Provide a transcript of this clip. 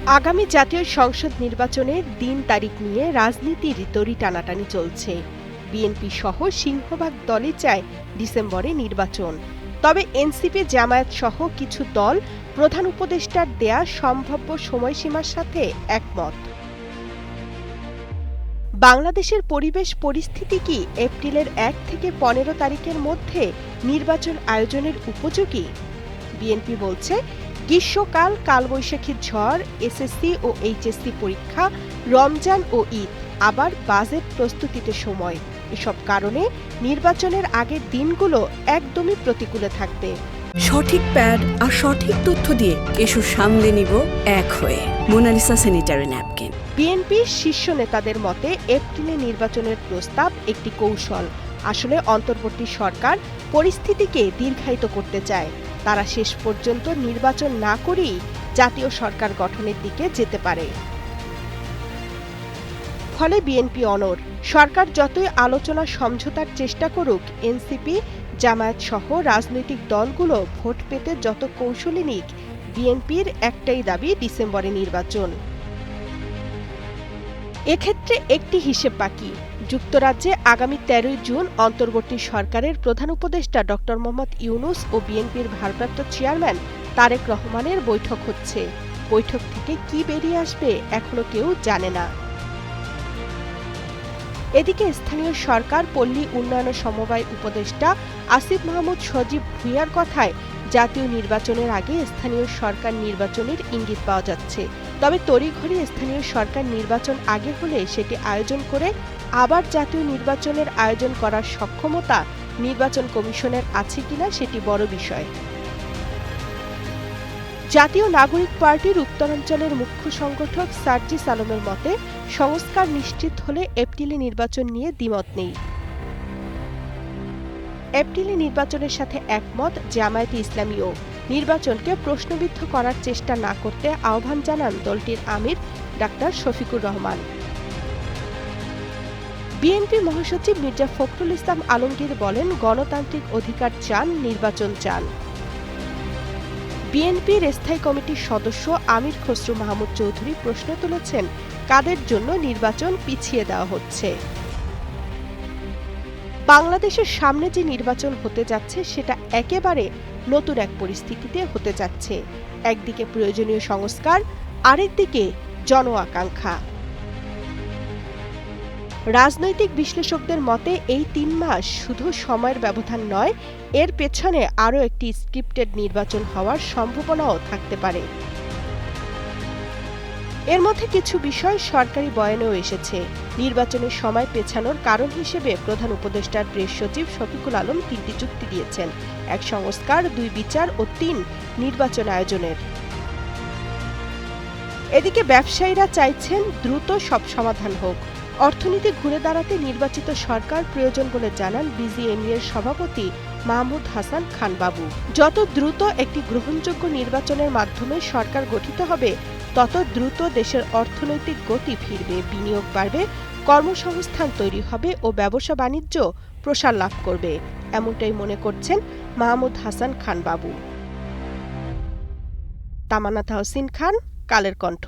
আগামী জাতীয় সংসদ নির্বাচনের দিন তারিখ নিয়ে রাজনীতির দড়ি টানাটানি চলছে। বিএনপি সহ সিংহভাগ দলই চায় ডিসেম্বরে নির্বাচন। তবে এনসিপি, জামায়াত সহ কিছু দল প্রধান উপদেষ্টার দেয়া সম্ভাব্য সময়সীমার সাথে একমত। বাংলাদেশের পরিবেশ পরিস্থিতি কি এপ্রিলের ১ থেকে ১৫ তারিখের মধ্যে নির্বাচন আয়োজনের উপযোগী? বিএনপি বলছে, গ্রীষ্মকাল, কালবৈশাখী ঝড়, এসএসসি ও এইচএসসি পরীক্ষা, রমজান ও ঈদ, আবার বাজেট প্রস্তুতিতে সময়, এসব কারণে নির্বাচনের আগের দিনগুলো একদমই প্রতিকূলে থাকবে। সঠিক প্যাড আর সঠিক তথ্য দিয়ে এসব সামলে নিব এক হয়ে। Monalisa sanitary napkin. বিএনপির শীর্ষ নেতাদের মতে এপ্রিলে নির্বাচনের প্রস্তাব একটি কৌশল। আসলে অন্তর্বর্তী সরকার পরিস্থিতিকে দীর্ঘায়িত করতে চায়। তারা শেষ পর্যন্ত নির্বাচন না করেই জাতীয় সরকার গঠনের দিকে যেতে পারে। ফলে বিএনপি অনড়। সরকার যতই আলোচনা সমঝোতার চেষ্টা করুক, এনসিপি, জামায়াত সহ রাজনৈতিক দলগুলো ভোট পেতে যত কৌশলী নিক, বিএনপির একটাই দাবি, ডিসেম্বরে নির্বাচন। এক্ষেত্রে একটি হিসেব বাকি। যুক্তরাজ্যে আগামী ১৩ জুন অন্তর্বর্তী সরকারের প্রধান উপদেষ্টা ড. মোহাম্মদ ইউনূস ও বিএনপির ভারপ্রাপ্ত চেয়ারম্যান তারেক রহমানের বৈঠক হচ্ছে। বৈঠক থেকে কি বেরিয়ে আসবে এখনো কেউ জানে না। এদিকে স্থানীয় সরকার পল্লী উন্নয়ন সমবায় উপদেষ্টা আসিফ মাহমুদ সজীব ভুঁইয়ার কথায় জাতীয় নির্বাচনের আগে স্থানীয় সরকার নির্বাচনের ইঙ্গিত পাওয়া যাচ্ছে। তবে তড়িঘড়ি স্থানীয় সরকার নির্বাচন আগে হলে সেটি আয়োজন করে আবার জাতীয় নির্বাচনের আয়োজন করার সক্ষমতা নির্বাচন কমিশনের আছে কিনা সেটি বড় বিষয়। জাতীয় নাগরিক পার্টির উত্তরাঞ্চলের মুখ্য সংগঠক সার্জিস আলমের মতে, সংস্কার নিশ্চিত হলে এপ্রিলে নির্বাচন নিয়ে দ্বিমত নেই। এপ্রিলে নির্বাচনের সাথে একমত জামায়াতে ইসলামীও। নির্বাচনকে প্রশ্নবিদ্ধ করার চেষ্টা না করতে আহ্বান জানান দলটির আমির ডাক্তার শফিকুর রহমান। বিএনপি মহাসচিব মির্জা ফখরুল ইসলাম আলমগীর বলেন, গণতান্ত্রিক অধিকার চান, নির্বাচন চান। বিএনপির স্থায়ী কমিটির সদস্য আমির খসরু মাহমুদ চৌধুরী প্রশ্ন তুলেছেন, কাদের জন্য নির্বাচন পিছিয়ে দেওয়া হচ্ছে? বাংলাদেশের সামনে যে নির্বাচন হতে যাচ্ছে সেটা একেবারে নতুন এক পরিস্থিতিতে হতে যাচ্ছে। একদিকে প্রয়োজনীয় সংস্কার, আরেকদিকে জন আকাঙ্ক্ষা। রাজনৈতিক বিশ্লেষকদের মতে এই ৩ মাস শুধু সময়ের ব্যবধান নয়, এর পেছনে আরও একটি স্ক্রিপ্টেড নির্বাচন হওয়ার সম্ভাবনাও থাকতে পারে। এর মধ্যে কিছু বিষয় সরকারি বয়ানেও এসেছে। নির্বাচনের সময় পেছানোর কারণ হিসেবে প্রধান উপদেষ্টার প্রেস সচিব শফিকুল আলম ৩টি যুক্তি দিয়েছেন: ১ সংস্কার, ২ বিচার ও ৩ নির্বাচন আয়োজনের। এদিকে ব্যবসায়ীরা চাইছেন দ্রুত সব সমাধান হোক। অর্থনীতি ঘুরে দাঁড়াতে নির্বাচিত সরকার প্রয়োজন বলে জানান বিজিএমইএর সভাপতি মাহমুদ হাসান খান বাবু। যত দ্রুত একটি গ্রহণযোগ্য নির্বাচনের মাধ্যমে সরকার গঠিত হবে, তত দ্রুত দেশের অর্থনৈতিক গতি ফিরবে, বিনিয়োগ বাড়বে, কর্মসংস্থান তৈরি হবে ও ব্যবসা বাণিজ্য প্রসার লাভ করবে, এমনটাই মনে করছেন মাহমুদ হাসান খান বাবু। তামান্না তাহসিন খান, কালের কণ্ঠ।